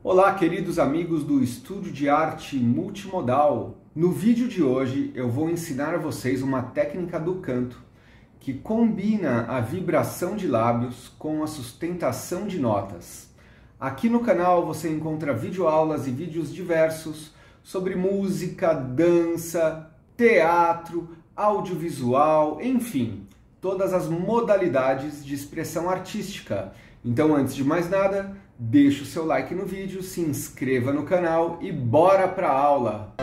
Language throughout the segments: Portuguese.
Olá, queridos amigos do Estúdio de Arte Multimodal. No vídeo de hoje eu vou ensinar a vocês uma técnica do canto que combina a vibração de lábios com a sustentação de notas. Aqui no canal você encontra videoaulas e vídeos diversos sobre música, dança, teatro, audiovisual, enfim, todas as modalidades de expressão artística. Então, antes de mais nada, deixa o seu like no vídeo, se inscreva no canal e bora para a aula!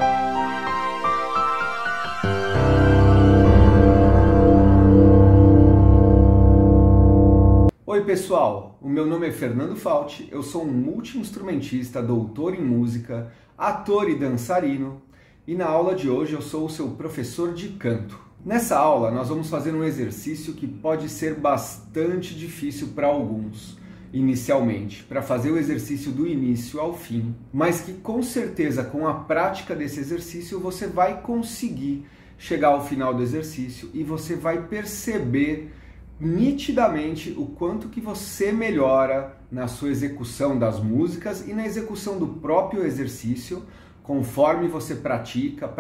Oi pessoal, o meu nome é Fernando Falti, eu sou um multi-instrumentista, doutor em música, ator e dançarino, e na aula de hoje eu sou o seu professor de canto. Nessa aula nós vamos fazer um exercício que pode ser bastante difícil para alguns, inicialmente, para fazer o exercício do início ao fim, mas que com certeza com a prática desse exercício você vai conseguir chegar ao final do exercício e você vai perceber nitidamente o quanto que você melhora na sua execução das músicas e na execução do próprio exercício, conforme você pratica.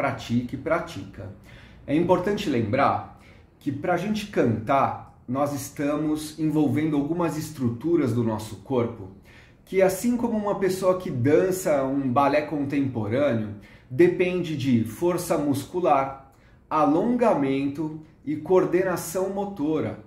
É importante lembrar que para a gente cantar, nós estamos envolvendo algumas estruturas do nosso corpo que, assim como uma pessoa que dança um balé contemporâneo, depende de força muscular, alongamento e coordenação motora.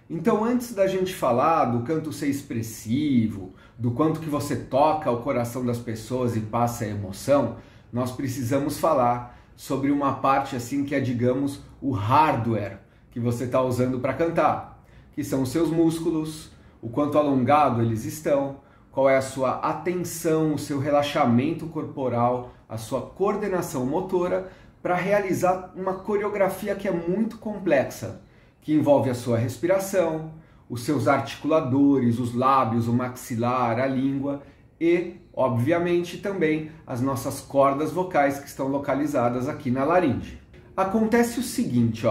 Então, antes da gente falar do canto ser expressivo, do quanto que você toca o coração das pessoas e passa a emoção, nós precisamos falar sobre uma parte assim que é, digamos, o hardware que você está usando para cantar, que são os seus músculos, o quanto alongado eles estão, qual é a sua atenção, o seu relaxamento corporal, a sua coordenação motora para realizar uma coreografia que é muito complexa, que envolve a sua respiração, os seus articuladores, os lábios, o maxilar, a língua e, obviamente, também as nossas cordas vocais que estão localizadas aqui na laringe. Acontece o seguinte,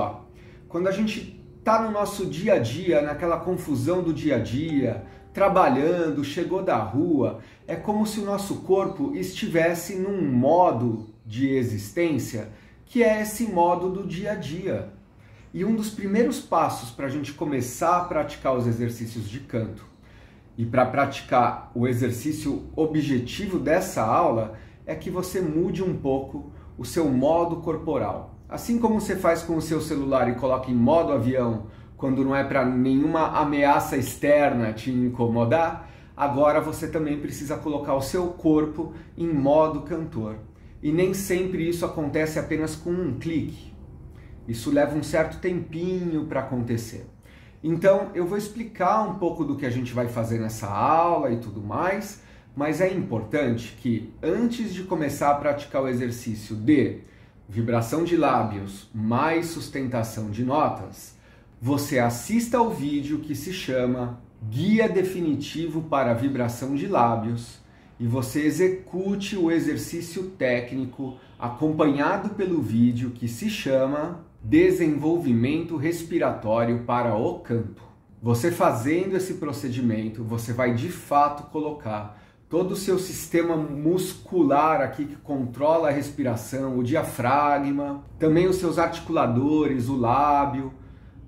quando a gente está no nosso dia a dia, naquela confusão do dia a dia, trabalhando, chegou da rua, é como se o nosso corpo estivesse num modo de existência que é esse modo do dia a dia. E um dos primeiros passos para a gente começar a praticar os exercícios de canto e para praticar o exercício objetivo dessa aula é que você mude um pouco o seu modo corporal. Assim como você faz com o seu celular e coloca em modo avião quando não é para nenhuma ameaça externa te incomodar, agora você também precisa colocar o seu corpo em modo cantor. E nem sempre isso acontece apenas com um clique. Isso leva um certo tempinho para acontecer. Então, eu vou explicar um pouco do que a gente vai fazer nessa aula e tudo mais, mas é importante que, antes de começar a praticar o exercício de vibração de lábios mais sustentação de notas, você assista ao vídeo que se chama Guia Definitivo para a Vibração de Lábios e você execute o exercício técnico acompanhado pelo vídeo que se chama Desenvolvimento Respiratório para o Canto. Você fazendo esse procedimento, você vai de fato colocar todo o seu sistema muscular aqui que controla a respiração, o diafragma, também os seus articuladores, o lábio.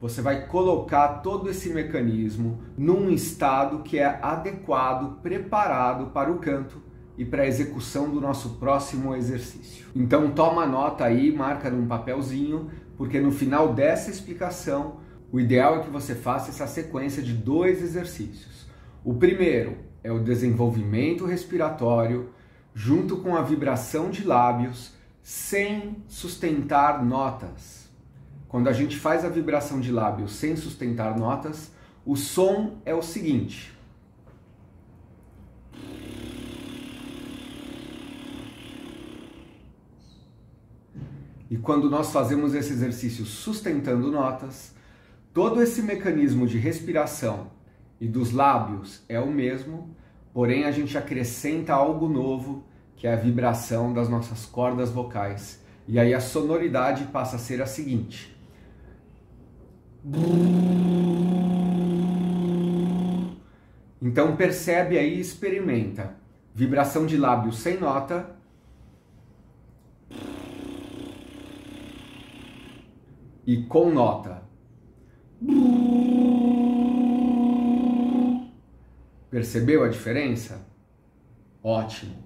Você vai colocar todo esse mecanismo num estado que é adequado, preparado para o canto e para a execução do nosso próximo exercício. Então toma nota aí, marca num papelzinho, porque no final dessa explicação, o ideal é que você faça essa sequência de 2 exercícios. O primeiro é o desenvolvimento respiratório, junto com a vibração de lábios, sem sustentar notas. Quando a gente faz a vibração de lábios sem sustentar notas, o som é o seguinte. E quando nós fazemos esse exercício sustentando notas, todo esse mecanismo de respiração e dos lábios é o mesmo, porém a gente acrescenta algo novo, que é a vibração das nossas cordas vocais. E aí a sonoridade passa a ser a seguinte. Então percebe aí e experimenta. Vibração de lábio sem nota. E com nota. Percebeu a diferença? Ótimo.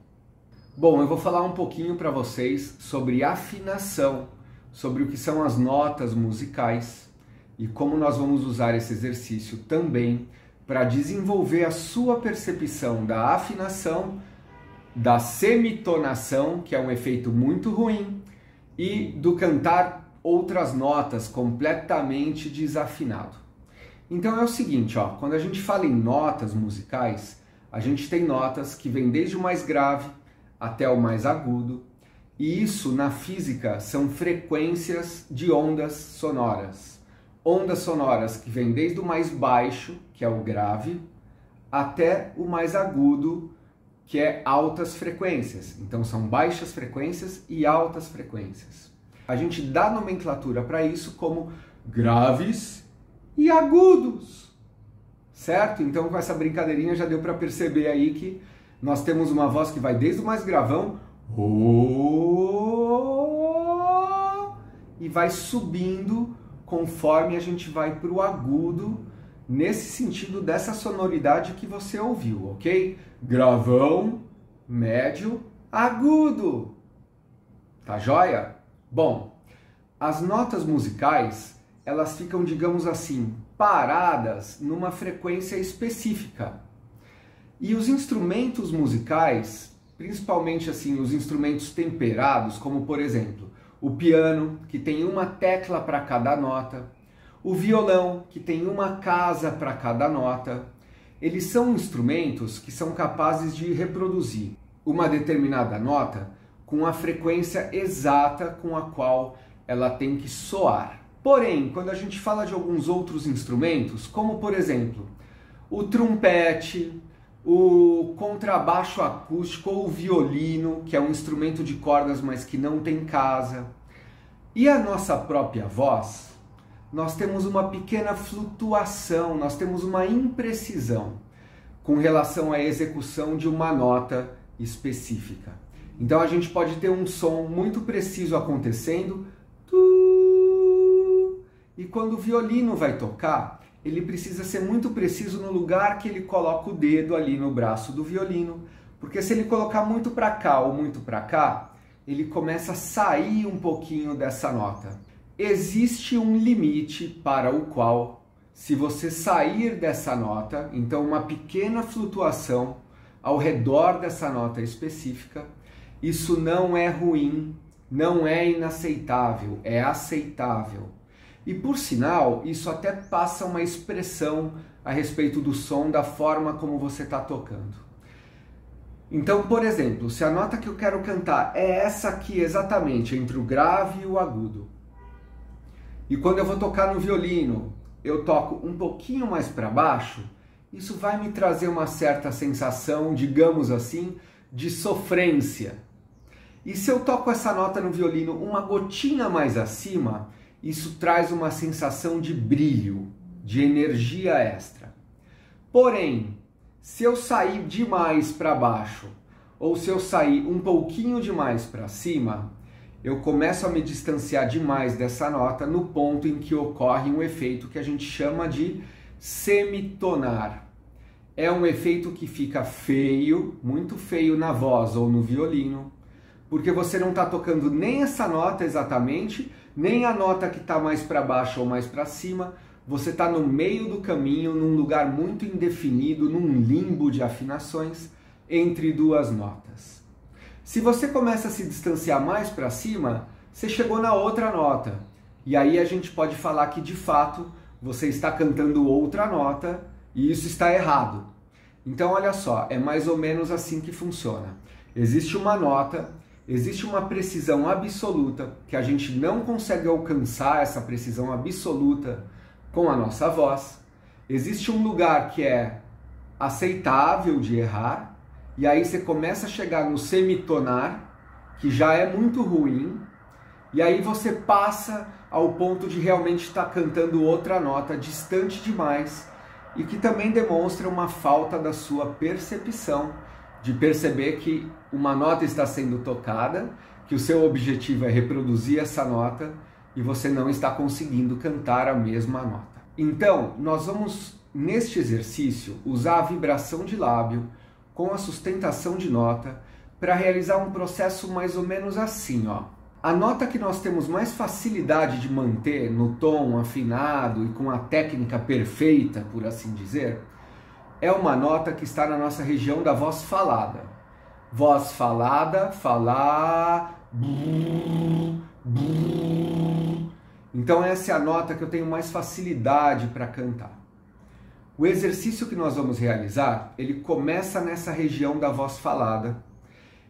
Bom, eu vou falar um pouquinho para vocês sobre afinação, sobre o que são as notas musicais e como nós vamos usar esse exercício também para desenvolver a sua percepção da afinação, da semitonação, que é um efeito muito ruim, e do cantar outras notas completamente desafinado. Então é o seguinte, ó, quando a gente fala em notas musicais, a gente tem notas que vêm desde o mais grave até o mais agudo, e isso na física são frequências de ondas sonoras. Ondas sonoras que vêm desde o mais baixo, que é o grave, até o mais agudo, que é altas frequências. Então são baixas frequências e altas frequências. A gente dá nomenclatura para isso como graves e agudos, certo? Então com essa brincadeirinha já deu para perceber aí que nós temos uma voz que vai desde o mais gravão e vai subindo conforme a gente vai para o agudo, nesse sentido dessa sonoridade que você ouviu, ok? Gravão, médio, agudo. Tá joia? Bom, as notas musicais, elas ficam, digamos assim, paradas numa frequência específica. E os instrumentos musicais, principalmente assim, os instrumentos temperados, como por exemplo, o piano, que tem uma tecla para cada nota, o violão, que tem uma casa para cada nota, eles são instrumentos que são capazes de reproduzir uma determinada nota com a frequência exata com a qual ela tem que soar. Porém, quando a gente fala de alguns outros instrumentos, como por exemplo, o trompete, o contrabaixo acústico ou o violino, que é um instrumento de cordas, mas que não tem casa, e a nossa própria voz, nós temos uma pequena flutuação, nós temos uma imprecisão com relação à execução de uma nota específica. Então a gente pode ter um som muito preciso acontecendo, e quando o violino vai tocar, ele precisa ser muito preciso no lugar que ele coloca o dedo ali no braço do violino, porque se ele colocar muito para cá ou muito para cá, ele começa a sair um pouquinho dessa nota. Existe um limite para o qual, se você sair dessa nota, então uma pequena flutuação ao redor dessa nota específica, isso não é ruim, não é inaceitável, é aceitável. E por sinal, isso até passa uma expressão a respeito do som, da forma como você está tocando. Então, por exemplo, se a nota que eu quero cantar é essa aqui exatamente, entre o grave e o agudo, e quando eu vou tocar no violino, eu toco um pouquinho mais para baixo, isso vai me trazer uma certa sensação, digamos assim, de sofrência. E se eu toco essa nota no violino uma gotinha mais acima, isso traz uma sensação de brilho, de energia extra. Porém, se eu sair demais para baixo, ou se eu sair um pouquinho demais para cima, eu começo a me distanciar demais dessa nota no ponto em que ocorre um efeito que a gente chama de semitonar. É um efeito que fica feio, muito feio na voz ou no violino, porque você não está tocando nem essa nota exatamente, nem a nota que está mais para baixo ou mais para cima, você está no meio do caminho, num lugar muito indefinido, num limbo de afinações entre duas notas. Se você começa a se distanciar mais para cima, você chegou na outra nota. E aí a gente pode falar que de fato você está cantando outra nota e isso está errado. Então olha só, é mais ou menos assim que funciona. Existe uma nota, existe uma precisão absoluta, que a gente não consegue alcançar essa precisão absoluta com a nossa voz. Existe um lugar que é aceitável de errar, e aí você começa a chegar no semitonar, que já é muito ruim, e aí você passa ao ponto de realmente estar cantando outra nota distante demais, e que também demonstra uma falta da sua percepção de perceber que uma nota está sendo tocada, que o seu objetivo é reproduzir essa nota e você não está conseguindo cantar a mesma nota. Então, nós vamos, neste exercício, usar a vibração de lábio com a sustentação de nota para realizar um processo mais ou menos assim, ó. A nota que nós temos mais facilidade de manter no tom afinado e com a técnica perfeita, por assim dizer, é uma nota que está na nossa região da voz falada. Voz falada, falar, brrr, brrr. Então essa é a nota que eu tenho mais facilidade para cantar. O exercício que nós vamos realizar, ele começa nessa região da voz falada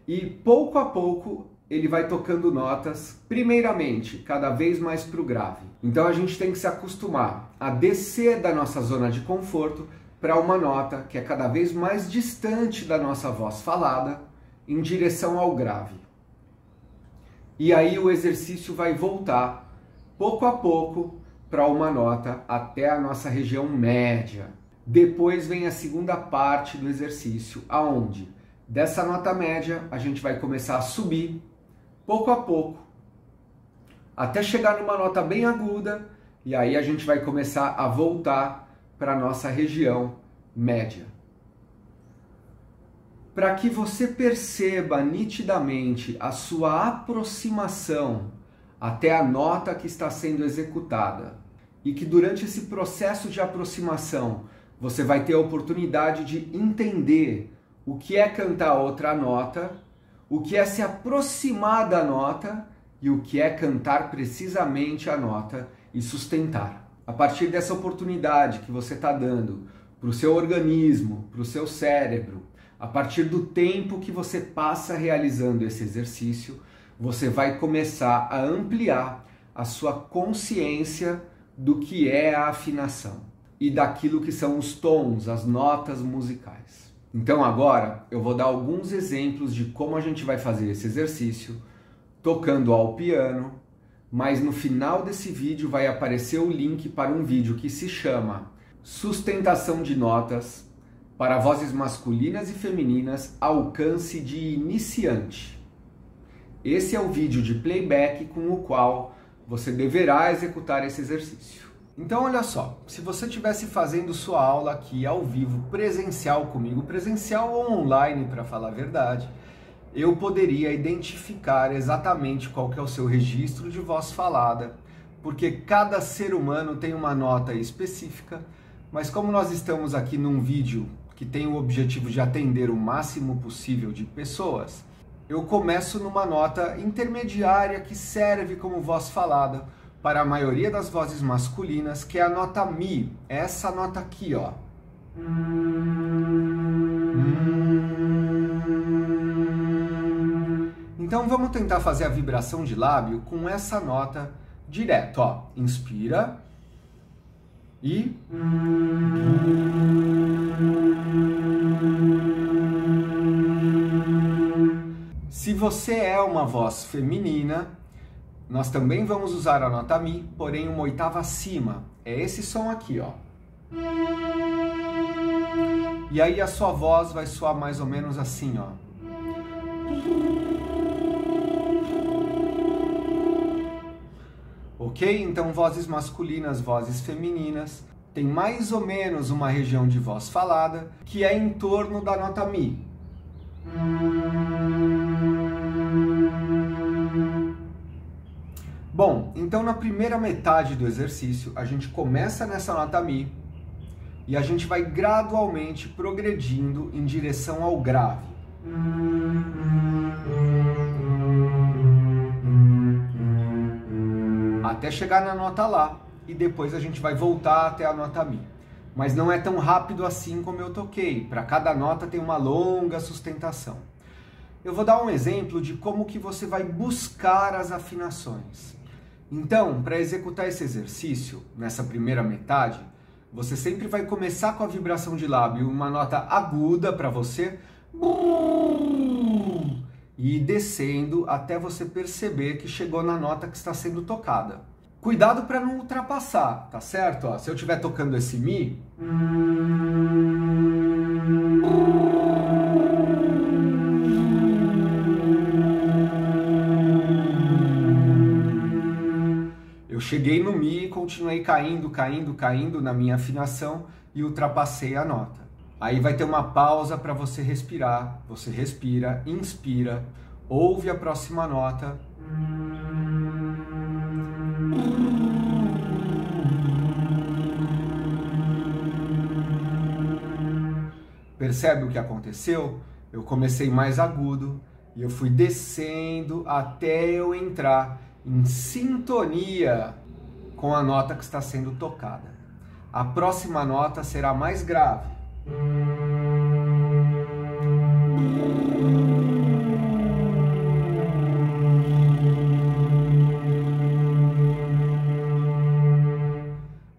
e pouco a pouco ele vai tocando notas, primeiramente, cada vez mais para o grave. Então a gente tem que se acostumar a descer da nossa zona de conforto para uma nota que é cada vez mais distante da nossa voz falada, em direção ao grave. E aí o exercício vai voltar, pouco a pouco, para uma nota até a nossa região média. Depois vem a segunda parte do exercício, aonde dessa nota média a gente vai começar a subir, pouco a pouco, até chegar numa nota bem aguda, e aí a gente vai começar a voltar para a nossa região média. Para que você perceba nitidamente a sua aproximação até a nota que está sendo executada, e que durante esse processo de aproximação você vai ter a oportunidade de entender o que é cantar outra nota, o que é se aproximar da nota e o que é cantar precisamente a nota e sustentar. A partir dessa oportunidade que você está dando para o seu organismo, para o seu cérebro, a partir do tempo que você passa realizando esse exercício, você vai começar a ampliar a sua consciência do que é a afinação e daquilo que são os tons, as notas musicais. Então agora eu vou dar alguns exemplos de como a gente vai fazer esse exercício tocando ao piano, mas no final desse vídeo vai aparecer o link para um vídeo que se chama Sustentação de Notas para vozes masculinas e femininas, alcance de iniciante. Esse é o vídeo de playback com o qual você deverá executar esse exercício. Então olha só, se você estivesse fazendo sua aula aqui ao vivo, presencial comigo, presencial ou online para falar a verdade, eu poderia identificar exatamente qual que é o seu registro de voz falada, porque cada ser humano tem uma nota específica, mas como nós estamos aqui num vídeo que tem o objetivo de atender o máximo possível de pessoas, eu começo numa nota intermediária que serve como voz falada para a maioria das vozes masculinas, que é a nota Mi, essa nota aqui, ó. Então vamos tentar fazer a vibração de lábio com essa nota direto, ó. Inspira e se você é uma voz feminina, nós também vamos usar a nota Mi, porém uma oitava acima. É esse som aqui, ó. E aí a sua voz vai soar mais ou menos assim, ó. Ok? Então vozes masculinas, vozes femininas, tem mais ou menos uma região de voz falada que é em torno da nota Mi. Bom, então na primeira metade do exercício, a gente começa nessa nota Mi e a gente vai gradualmente progredindo em direção ao grave. Até chegar na nota Lá e depois a gente vai voltar até a nota Mi. Mas não é tão rápido assim como eu toquei, para cada nota tem uma longa sustentação. Eu vou dar um exemplo de como que você vai buscar as afinações. Então, para executar esse exercício, nessa primeira metade, você sempre vai começar com a vibração de lábio, uma nota aguda para você, e ir descendo até você perceber que chegou na nota que está sendo tocada. Cuidado para não ultrapassar, tá certo? Ó, se eu estiver tocando esse Mi, cheguei no Mi e continuei caindo na minha afinação e ultrapassei a nota. Aí vai ter uma pausa para você respirar. Você respira, inspira, ouve a próxima nota. Percebe o que aconteceu? Eu comecei mais agudo e eu fui descendo até eu entrar em sintonia com a nota que está sendo tocada. A próxima nota será mais grave.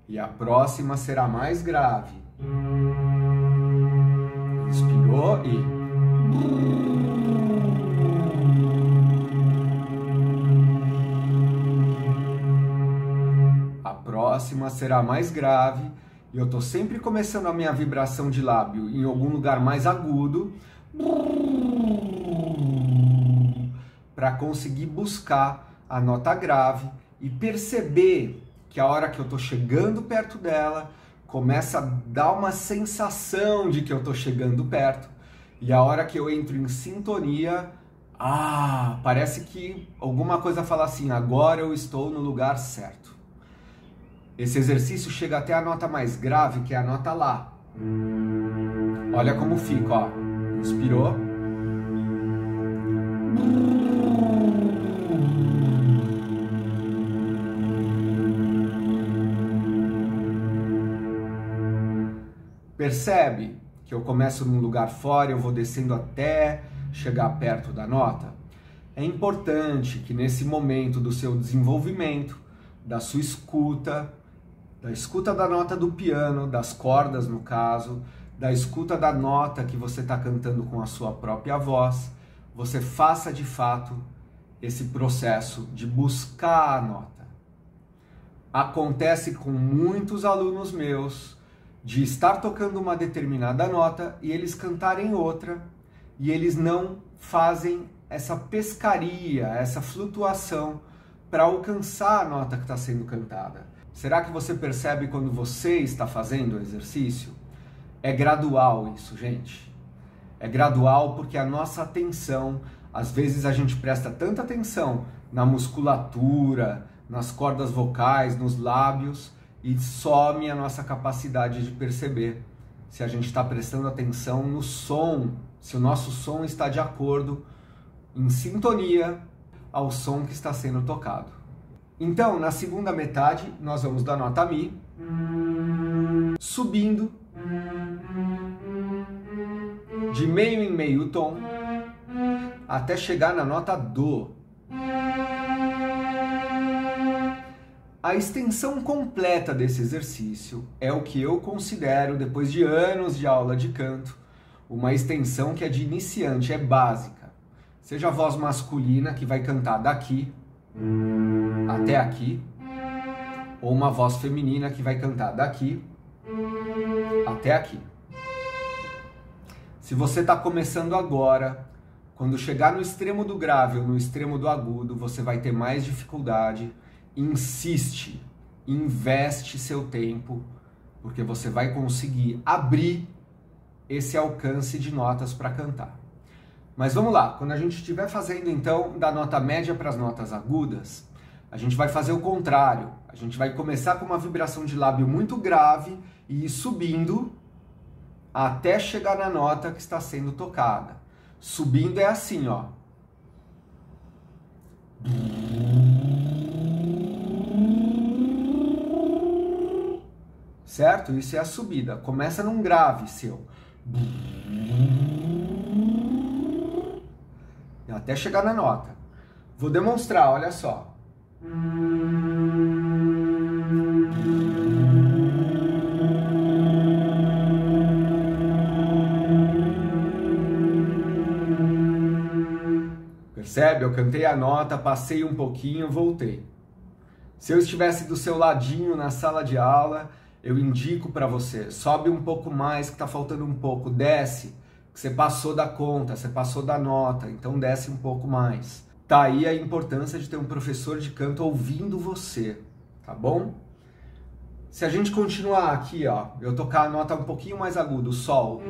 E a próxima será mais grave. Inspirou e... A próxima será mais grave. E eu estou sempre começando a minha vibração de lábio em algum lugar mais agudo para conseguir buscar a nota grave e perceber que a hora que eu estou chegando perto dela, começa a dar uma sensação de que eu estou chegando perto. E a hora que eu entro em sintonia, parece que alguma coisa fala assim, agora eu estou no lugar certo. Esse exercício chega até a nota mais grave, que é a nota Lá. Olha como fica, ó. Inspirou. Percebe que eu começo num lugar fora, eu vou descendo até chegar perto da nota? É importante que nesse momento do seu desenvolvimento, da sua escuta, da escuta da nota do piano, das cordas no caso, da escuta da nota que você está cantando com a sua própria voz, você faça de fato esse processo de buscar a nota. Acontece com muitos alunos meus de estar tocando uma determinada nota e eles cantarem outra e eles não fazem essa pescaria, essa flutuação para alcançar a nota que está sendo cantada. Será que você percebe quando você está fazendo o exercício? É gradual isso, gente. É gradual porque a nossa atenção, às vezes a gente presta tanta atenção na musculatura, nas cordas vocais, nos lábios, e some a nossa capacidade de perceber se a gente está prestando atenção no som, se o nosso som está de acordo, em sintonia ao som que está sendo tocado. Então, na segunda metade, nós vamos da nota Mi, subindo de meio em meio tom, até chegar na nota Dó. A extensão completa desse exercício é o que eu considero, depois de anos de aula de canto, uma extensão que é de iniciante, é básica. Seja a voz masculina, que vai cantar daqui até aqui, ou uma voz feminina que vai cantar daqui até aqui. Se você está começando agora, quando chegar no extremo do grave ou no extremo do agudo, você vai ter mais dificuldade. Insiste, investe seu tempo, porque você vai conseguir abrir esse alcance de notas para cantar. Mas vamos lá, quando a gente estiver fazendo então da nota média para as notas agudas, a gente vai fazer o contrário. A gente vai começar com uma vibração de lábio muito grave e ir subindo até chegar na nota que está sendo tocada. Subindo é assim, ó. Certo? Isso é a subida. Começa num grave seu. Até chegar na nota. Vou demonstrar, olha só. Percebe? Eu cantei a nota, passei um pouquinho, voltei. Se eu estivesse do seu ladinho na sala de aula, eu indico para você, sobe um pouco mais, que está faltando um pouco, desce, que você passou da conta, você passou da nota, então desce um pouco mais. Tá aí a importância de ter um professor de canto ouvindo você, tá bom? Se a gente continuar aqui, ó, eu tocar a nota um pouquinho mais aguda, o Sol.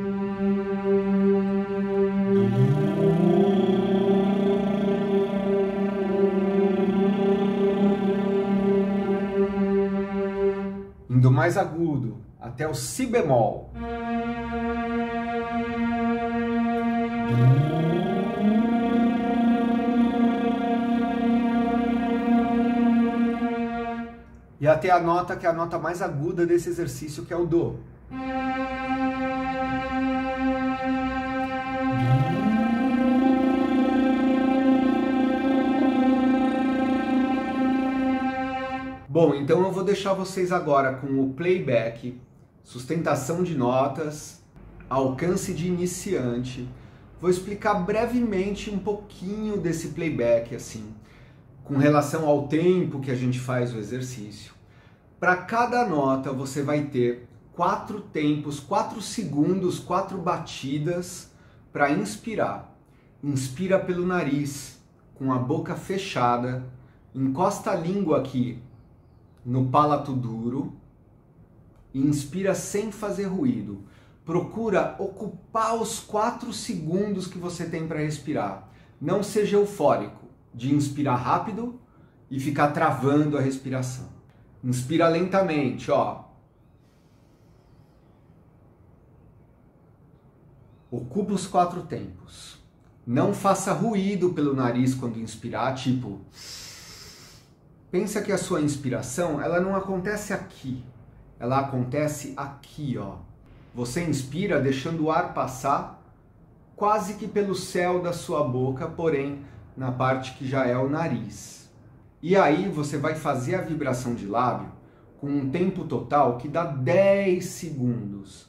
Indo mais agudo, até o Si bemol. E até a nota que é a nota mais aguda desse exercício, que é o Dó. Bom, então eu vou deixar vocês agora com o playback, sustentação de notas, alcance de iniciante. Vou explicar brevemente um pouquinho desse playback, assim, com relação ao tempo que a gente faz o exercício. Para cada nota você vai ter 4 tempos, 4 segundos, 4 batidas para inspirar. Inspira pelo nariz, com a boca fechada, encosta a língua aqui no palato duro, e inspira sem fazer ruído. Procura ocupar os 4 segundos que você tem para respirar. Não seja eufórico de inspirar rápido e ficar travando a respiração. Inspira lentamente, ó. Ocupa os 4 tempos. Não faça ruído pelo nariz quando inspirar, tipo... Pensa que a sua inspiração, ela não acontece aqui. Ela acontece aqui, ó. Você inspira deixando o ar passar quase que pelo céu da sua boca, porém na parte que já é o nariz. E aí você vai fazer a vibração de lábio com um tempo total que dá 10 segundos.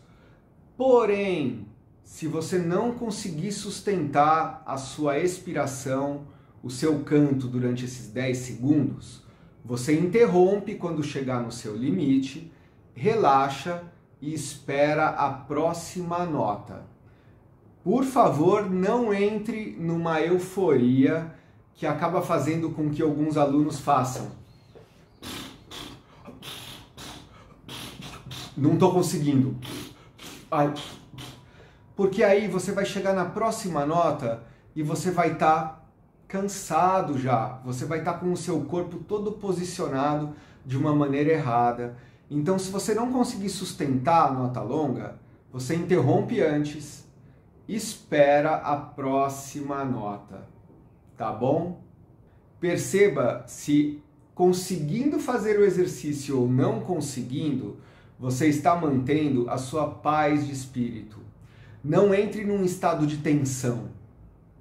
Porém, se você não conseguir sustentar a sua expiração, o seu canto durante esses 10 segundos, você interrompe quando chegar no seu limite, relaxa e espera a próxima nota. Por favor, não entre numa euforia que acaba fazendo com que alguns alunos façam. Não estou conseguindo. Ai. Porque aí você vai chegar na próxima nota e você vai estar cansado já. Você vai estar com o seu corpo todo posicionado de uma maneira errada. Então, se você não conseguir sustentar a nota longa, você interrompe antes, espera a próxima nota, tá bom? Perceba se conseguindo fazer o exercício ou não conseguindo, você está mantendo a sua paz de espírito. Não entre num estado de tensão,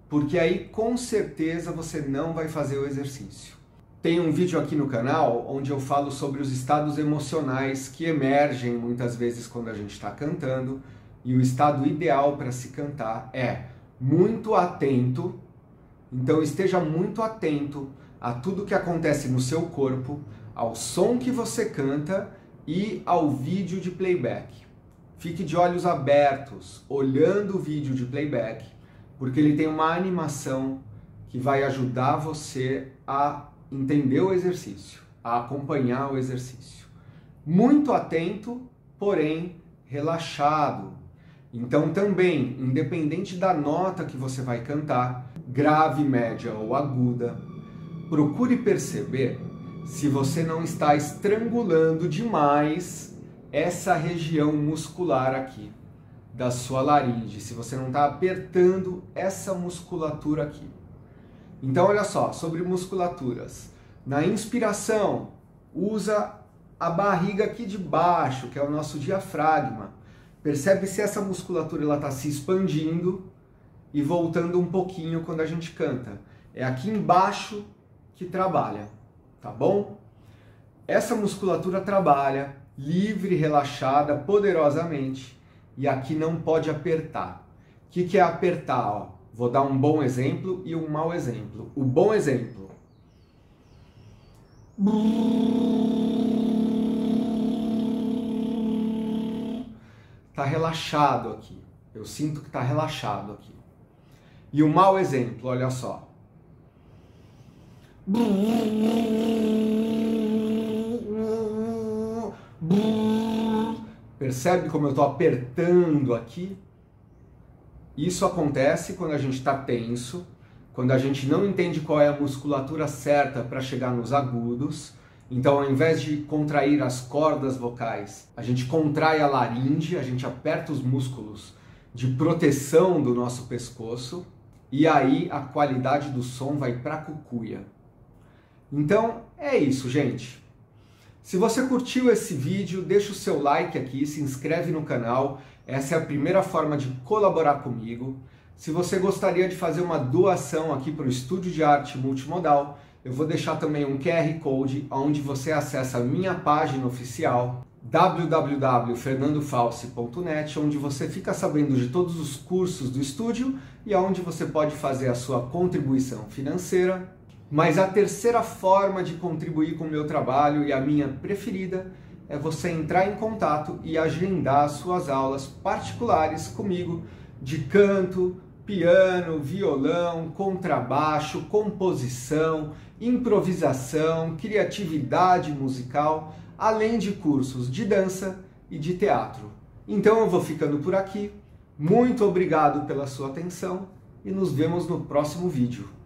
porque aí com certeza você não vai fazer o exercício. Tem um vídeo aqui no canal onde eu falo sobre os estados emocionais que emergem muitas vezes quando a gente está cantando, e o estado ideal para se cantar é muito atento. Então esteja muito atento a tudo que acontece no seu corpo, ao som que você canta e ao vídeo de playback. Fique de olhos abertos, olhando o vídeo de playback, porque ele tem uma animação que vai ajudar você a entender o exercício, a acompanhar o exercício. Muito atento, porém relaxado. Então também, independente da nota que você vai cantar, grave, média ou aguda, procure perceber se você não está estrangulando demais essa região muscular aqui da sua laringe, se você não está apertando essa musculatura aqui. Então olha só, sobre musculaturas. Na inspiração, usa a barriga aqui de baixo, que é o nosso diafragma. Percebe se essa musculatura está se expandindo e voltando um pouquinho quando a gente canta. É aqui embaixo que trabalha, tá bom? Essa musculatura trabalha livre, relaxada, poderosamente, e aqui não pode apertar. O que é apertar? Ó, vou dar um bom exemplo e um mau exemplo. O bom exemplo. Tá relaxado aqui. Eu sinto que tá relaxado aqui. E o mau exemplo, olha só. Percebe como eu estou apertando aqui? Isso acontece quando a gente está tenso, quando a gente não entende qual é a musculatura certa para chegar nos agudos. Então, ao invés de contrair as cordas vocais, a gente contrai a laringe, a gente aperta os músculos de proteção do nosso pescoço e aí a qualidade do som vai para a cucuia. Então, é isso, gente. Se você curtiu esse vídeo, deixa o seu like aqui, se inscreve no canal. Essa é a primeira forma de colaborar comigo. Se você gostaria de fazer uma doação aqui para o Estúdio de Arte Multimodal, eu vou deixar também um QR Code onde você acessa a minha página oficial, www.fernandofalsi.net, onde você fica sabendo de todos os cursos do estúdio e onde você pode fazer a sua contribuição financeira. Mas a terceira forma de contribuir com o meu trabalho e a minha preferida é você entrar em contato e agendar as suas aulas particulares comigo de canto, piano, violão, contrabaixo, composição, improvisação, criatividade musical, além de cursos de dança e de teatro. Então eu vou ficando por aqui. Muito obrigado pela sua atenção e nos vemos no próximo vídeo.